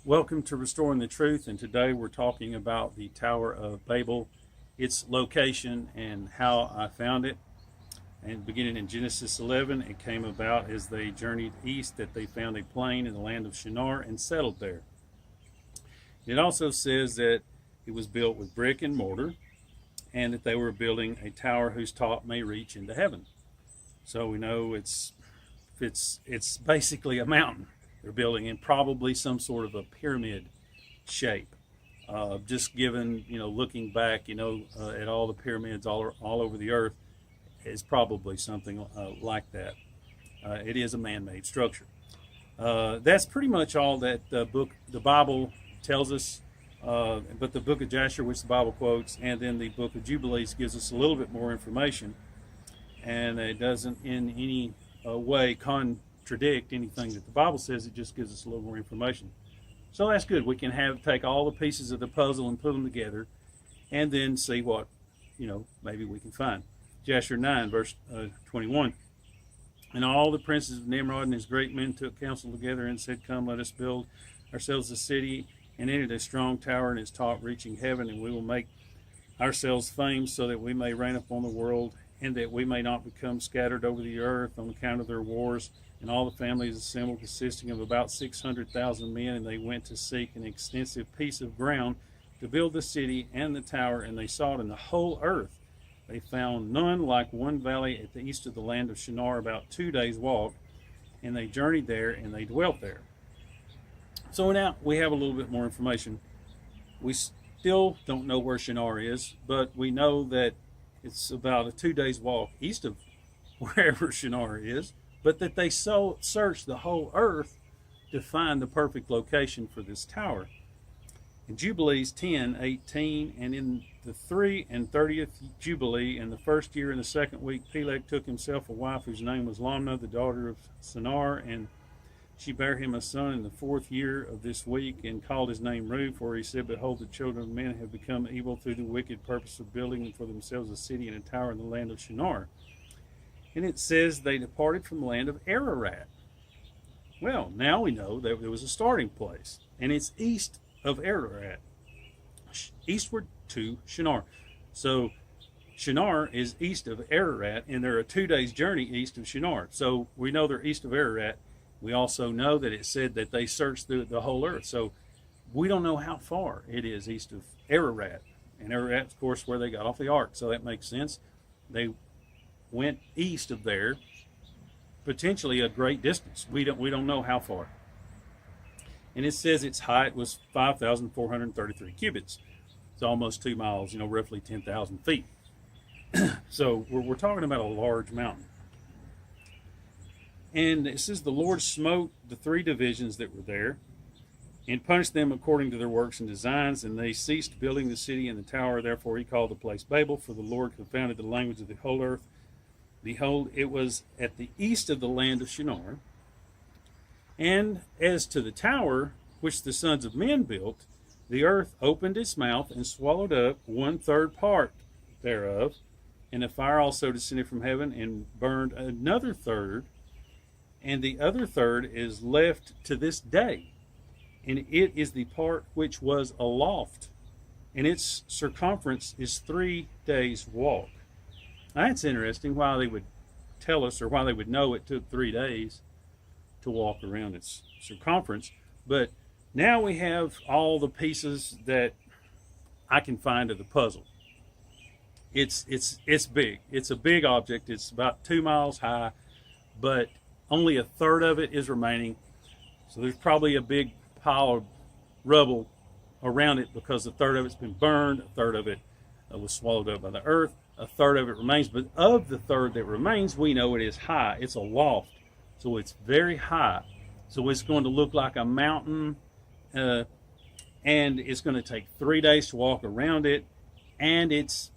Welcome to Restoring the Truth, and today we're talking about the Tower of Babel, its location, and how I found it. And beginning in Genesis 11, it came about as they journeyed east that they found a plain in the land of Shinar and settled there. It also says that it was built with brick and mortar, and that they were building a tower whose top may reach into heaven. So we know it's basically a mountain they're building in probably some sort of a pyramid shape. Just given, looking back, at all the pyramids all over the earth, is probably something like that. It is a man-made structure. That's pretty much all that the Bible tells us. But the book of Jasher, which the Bible quotes, and then the book of Jubilees gives us a little bit more information, and it doesn't in any way contradict anything that the Bible says. It just gives us a little more information. So that's good. We can take all the pieces of the puzzle and put them together, and then see what maybe we can find. Jasher 9 verse 21. And all the princes of Nimrod and his great men took counsel together and said, "Come, let us build ourselves a city, and entered a strong tower in its top reaching heaven, and we will make ourselves famed, so that we may reign upon the world, and that we may not become scattered over the earth on account of their wars." And all the families assembled, consisting of about 600,000 men, and they went to seek an extensive piece of ground to build the city and the tower, and they sought in the whole earth. They found none like one valley at the east of the land of Shinar, about 2 days' walk, and they journeyed there, and they dwelt there. So now we have a little bit more information. We still don't know where Shinar is, but we know that it's about a 2 days' walk east of wherever Shinar is, but that they searched the whole earth to find the perfect location for this tower. In Jubilees 10:18, and in the 33rd Jubilee, in the first year in the second week, Peleg took himself a wife whose name was Lamna, the daughter of Sinar, and she bare him a son in the 4th year of this week, and called his name Ru, for he said, "Behold, the children of men have become evil through the wicked purpose of building for themselves a city and a tower in the land of Shinar." And it says they departed from the land of Ararat. Well, now we know that there was a starting place, and it's east of Ararat, eastward to Shinar. So Shinar is east of Ararat, and they're a 2 days journey east of Shinar. So we know they're east of Ararat. We also know that it said that they searched through the whole earth. So we don't know how far it is east of Ararat. And Ararat, of course, where they got off the ark. So that makes sense. They went east of there, potentially a great distance. We don't know how far. And it says its height was 5,433 cubits. It's almost 2 miles, roughly 10,000 feet. So we're talking about a large mountain. And it says the Lord smote the 3 divisions that were there and punished them according to their works and designs, and they ceased building the city and the tower. Therefore he called the place Babel, for the Lord confounded the language of the whole earth. Behold, it was at the east of the land of Shinar. And as to the tower which the sons of men built, the earth opened its mouth and swallowed up 1/3 part thereof, and a fire also descended from heaven and burned another third, and the other third is left to this day, and it is the part which was aloft, and its circumference is 3 days' walk. Now, that's interesting why they would tell us, or why they would know it took 3 days to walk around its circumference. But now we have all the pieces that I can find of the puzzle. It's big. It's a big object. It's about 2 miles high, but only a third of it is remaining. So there's probably a big pile of rubble around it, because a third of it's been burned, a third of it was swallowed up by the earth, a third of it remains. But of the third that remains, we know it is high. It's a loft. So it's very high. So it's going to look like a mountain, and it's going to take 3 days to walk around it, and it's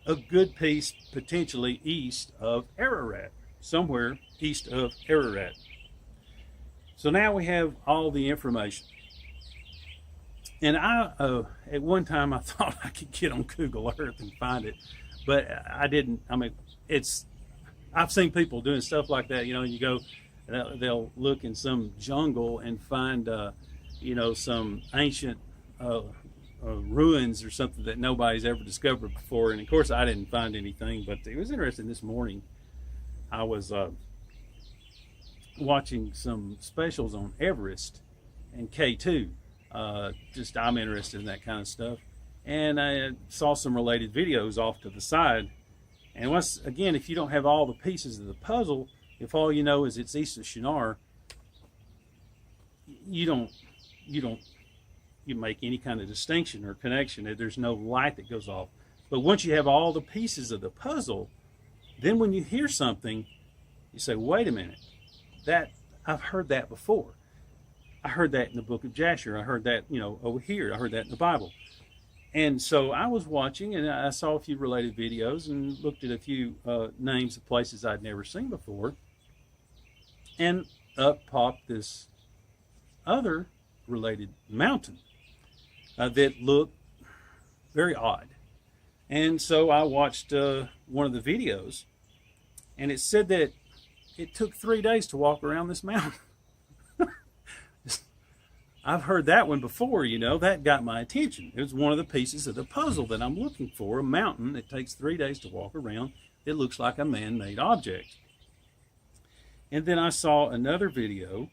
a good piece potentially east of Ararat, somewhere east of Ararat. So now we have all the information. And at one time I thought I could get on Google Earth and find it, but I didn't. I mean, I've seen people doing stuff like that. You go, they'll look in some jungle and find, some ancient ruins or something that nobody's ever discovered before. And of course, I didn't find anything, but it was interesting. This morning, I was watching some specials on Everest and K2. Just I'm interested in that kind of stuff, and I saw some related videos off to the side. And once again, if you don't have all the pieces of the puzzle, if all you know is it's east of Shinar, you make any kind of distinction or connection. There's no light that goes off. But once you have all the pieces of the puzzle, then when you hear something, you say, wait a minute, that I've heard that before. I heard that in the book of Jasher. I heard that, over here. I heard that in the Bible. And so I was watching, and I saw a few related videos and looked at a few names of places I'd never seen before. And up popped this other related mountain that looked very odd. And so I watched one of the videos, and it said that it took 3 days to walk around this mountain. I've heard that one before, that got my attention. It was one of the pieces of the puzzle that I'm looking for, a mountain that takes 3 days to walk around. It looks like a man-made object. And then I saw another video.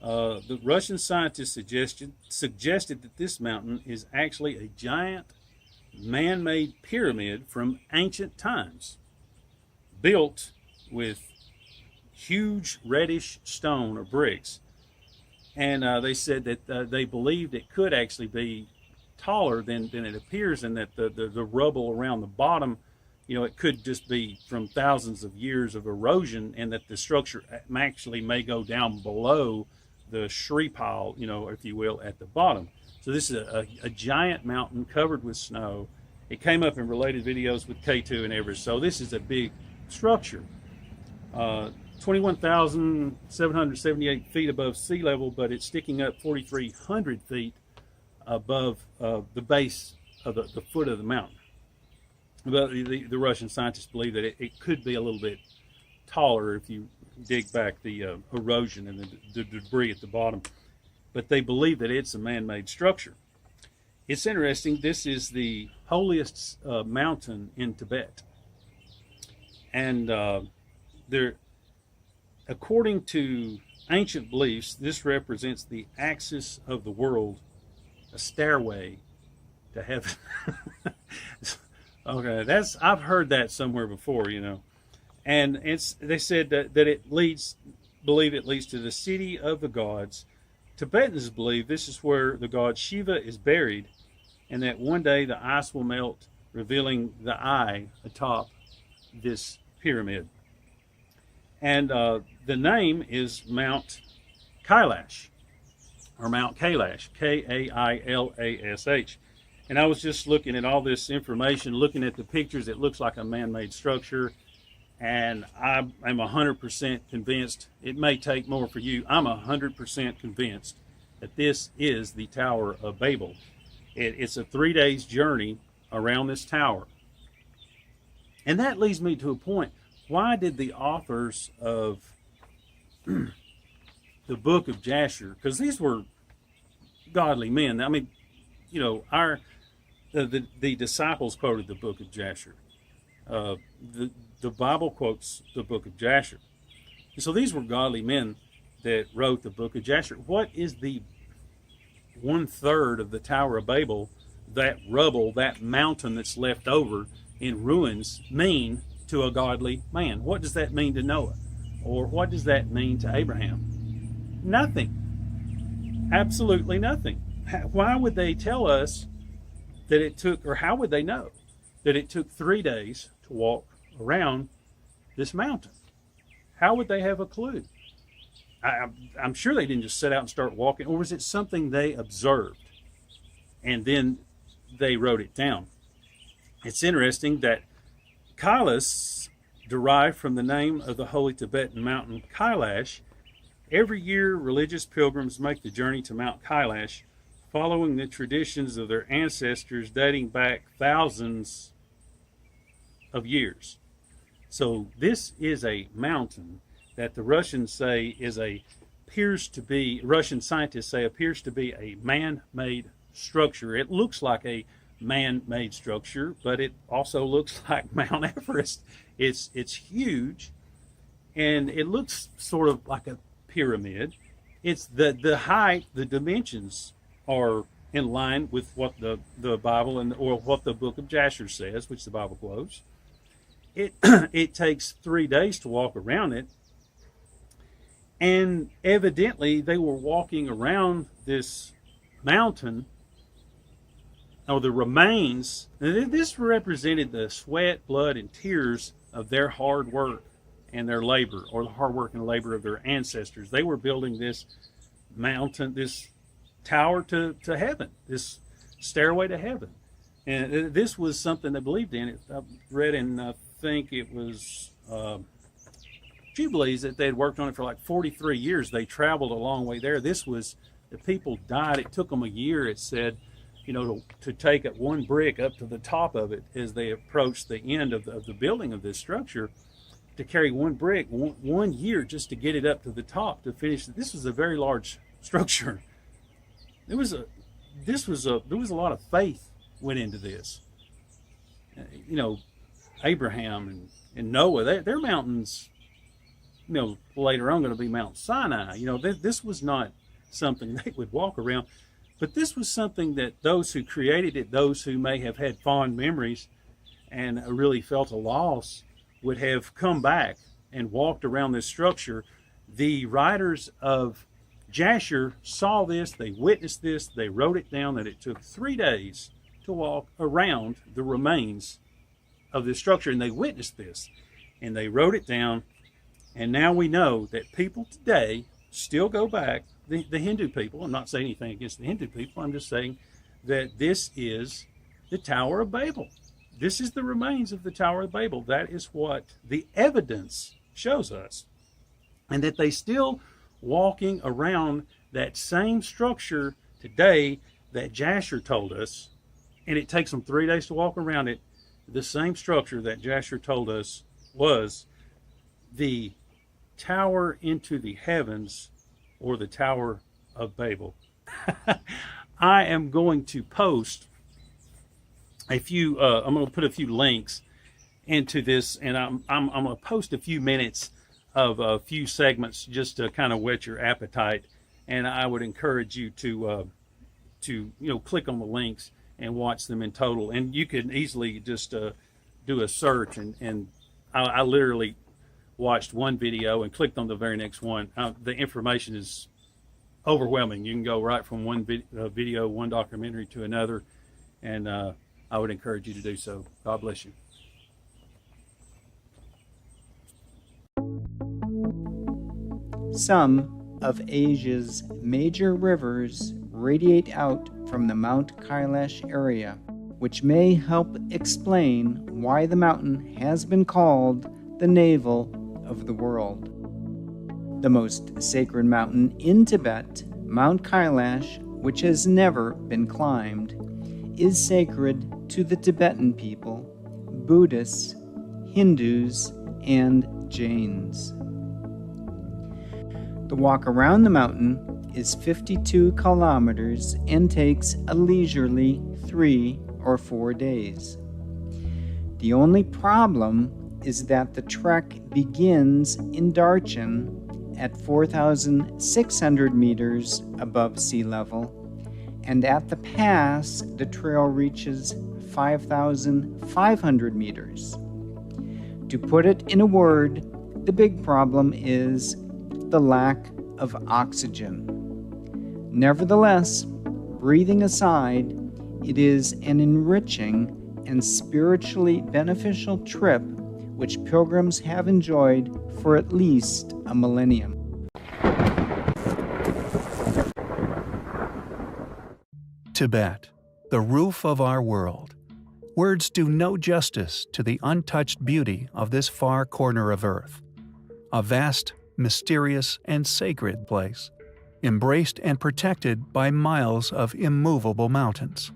The Russian scientists suggested that this mountain is actually a giant man-made pyramid from ancient times, built with huge reddish stone or bricks. And they said that they believed it could actually be taller than it appears, and that the rubble around the bottom, it could just be from thousands of years of erosion, and that the structure actually may go down below the shree pile, if you will, at the bottom. So this is a giant mountain covered with snow. It came up in related videos with K2 and Everest. So this is a big structure. 21,778 feet above sea level, but it's sticking up 4,300 feet above the base of the foot of the mountain. But the Russian scientists believe that it could be a little bit taller if you dig back the erosion and the debris at the bottom. But they believe that it's a man-made structure. It's interesting. This is the holiest mountain in Tibet. And according to ancient beliefs, this represents the axis of the world, a stairway to heaven. Okay, I've heard that somewhere before, and they said that believe it leads to the city of the gods. Tibetans believe this is where the god Shiva is buried, and that one day the ice will melt, revealing the eye atop this pyramid. And the name is Mount Kailash, or Mount Kailash, Kailash. And I was just looking at all this information, looking at the pictures. It looks like a man-made structure, and I'm 100% convinced. It may take more for you. I'm 100% convinced that this is the Tower of Babel. It's a 3 days journey around this tower. And that leads me to a point. Why did the authors of the book of Jasher, because these were godly men. I mean, the disciples quoted the book of Jasher. The Bible quotes the book of Jasher. And so these were godly men that wrote the book of Jasher. What is the 1/3 of the Tower of Babel, that rubble, that mountain that's left over in ruins, mean to a godly man? What does that mean to Noah? Or what does that mean to Abraham? Nothing. Absolutely nothing. Why would they tell us that it took, or how would they know that it took 3 days to walk around this mountain? How would they have a clue? I'm sure they didn't just set out and start walking, or was it something they observed and then they wrote it down? It's interesting that Kailash, derived from the name of the holy Tibetan mountain Kailash. Every year, religious pilgrims make the journey to Mount Kailash, following the traditions of their ancestors dating back thousands of years. So this is a mountain that the Russians say is a appears to be, Russian scientists say, appears to be a man-made structure. It looks like a man-made structure, but it also looks like Mount Everest. It's huge, and it looks sort of like a pyramid. It's the height, the dimensions are in line with what the Bible or what the book of Jasher says, which the Bible quotes. It takes 3 days to walk around it. And evidently they were walking around this mountain, or the remains. This represented the sweat, blood, and tears of their hard work and their labor, or the hard work and labor of their ancestors. They were building this mountain, this tower to heaven, this stairway to heaven. And this was something they believed in. I read in, I think it was Jubilees, that they had worked on it for like 43 years. They traveled a long way there. This was, the people died. It took them a year, it said, to take it one brick up to the top of it as they approached the end of the building of this structure, to carry one brick, one year just to get it up to the top to finish it. This was a very large structure. There was a lot of faith went into this. Abraham and Noah, their mountains, later on going to be Mount Sinai. This was not something they would walk around, but this was something that those who created it, those who may have had fond memories and really felt a loss, would have come back and walked around this structure. The writers of Jasher saw this, they witnessed this, they wrote it down, that it took 3 days to walk around the remains of this structure, and they witnessed this, and they wrote it down. And now we know that people today still go back, the Hindu people. I'm not saying anything against the Hindu people, I'm just saying that this is the Tower of Babel. This is the remains of the Tower of Babel. That is what the evidence shows us. And that they still walking around that same structure today that Jasher told us, and it takes them 3 days to walk around it. The same structure that Jasher told us was the tower into the heavens, or the Tower of Babel. I am going to post a few, I'm going to put a few links into this, and I'm going to post a few minutes of a few segments just to kind of whet your appetite. And I would encourage you to click on the links and watch them in total. And you can easily just do a search, and I literally watched one video and clicked on the very next one. The information is overwhelming. You can go right from one video, one documentary to another, and I would encourage you to do so. God bless you. Some of Asia's major rivers radiate out from the Mount Kailash area, which may help explain why the mountain has been called the navel of the world. The most sacred mountain in Tibet, Mount Kailash, which has never been climbed, is sacred to the Tibetan people, Buddhists, Hindus, and Jains. The walk around the mountain is 52 kilometers and takes a leisurely 3 or 4 days. The only problem is that the trek begins in Darchen at 4,600 meters above sea level, and at the pass the trail reaches 5,500 meters. To put it in a word, the big problem is the lack of oxygen. Nevertheless, breathing aside, it is an enriching and spiritually beneficial trip which pilgrims have enjoyed for at least a millennium. Tibet, the roof of our world. Words do no justice to the untouched beauty of this far corner of Earth. A vast, mysterious, and sacred place, embraced and protected by miles of immovable mountains.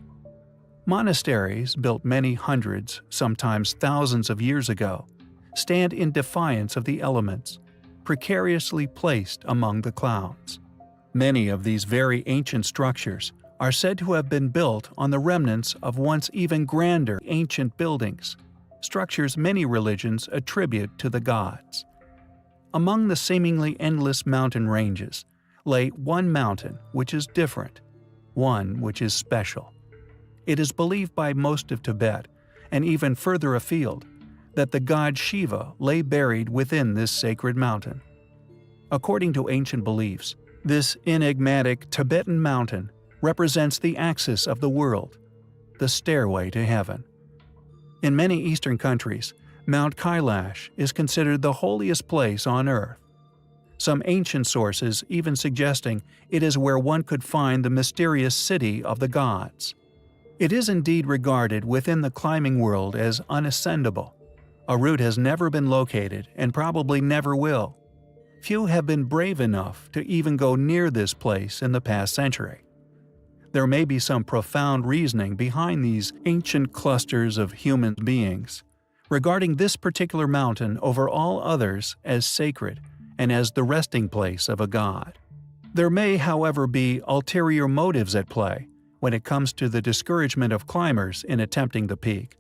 Monasteries built many hundreds, sometimes thousands of years ago, stand in defiance of the elements, precariously placed among the clouds. Many of these very ancient structures are said to have been built on the remnants of once even grander ancient buildings, structures many religions attribute to the gods. Among the seemingly endless mountain ranges lay one mountain which is different, one which is special. It is believed by most of Tibet, and even further afield, that the god Shiva lay buried within this sacred mountain. According to ancient beliefs, this enigmatic Tibetan mountain represents the axis of the world, the stairway to heaven. In many Eastern countries, Mount Kailash is considered the holiest place on earth, some ancient sources even suggesting it is where one could find the mysterious city of the gods. It is indeed regarded within the climbing world as unascendable. A route has never been located and probably never will. Few have been brave enough to even go near this place in the past century. There may be some profound reasoning behind these ancient clusters of human beings, regarding this particular mountain over all others as sacred and as the resting place of a god. There may, however, be ulterior motives at play when it comes to the discouragement of climbers in attempting the peak.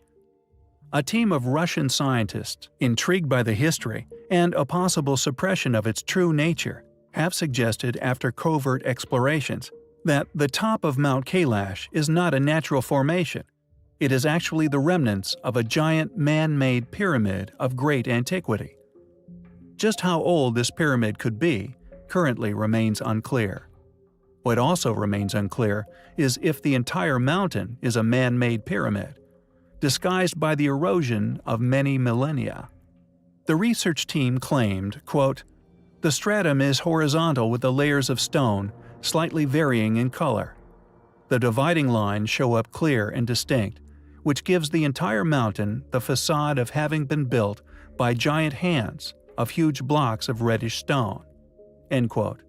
A team of Russian scientists, intrigued by the history and a possible suppression of its true nature, have suggested after covert explorations that the top of Mount Kailash is not a natural formation. It is actually the remnants of a giant man-made pyramid of great antiquity. Just how old this pyramid could be currently remains unclear. What also remains unclear is if the entire mountain is a man-made pyramid, disguised by the erosion of many millennia. The research team claimed, quote, "The stratum is horizontal with the layers of stone slightly varying in color. The dividing lines show up clear and distinct, which gives the entire mountain the facade of having been built by giant hands of huge blocks of reddish stone." End quote.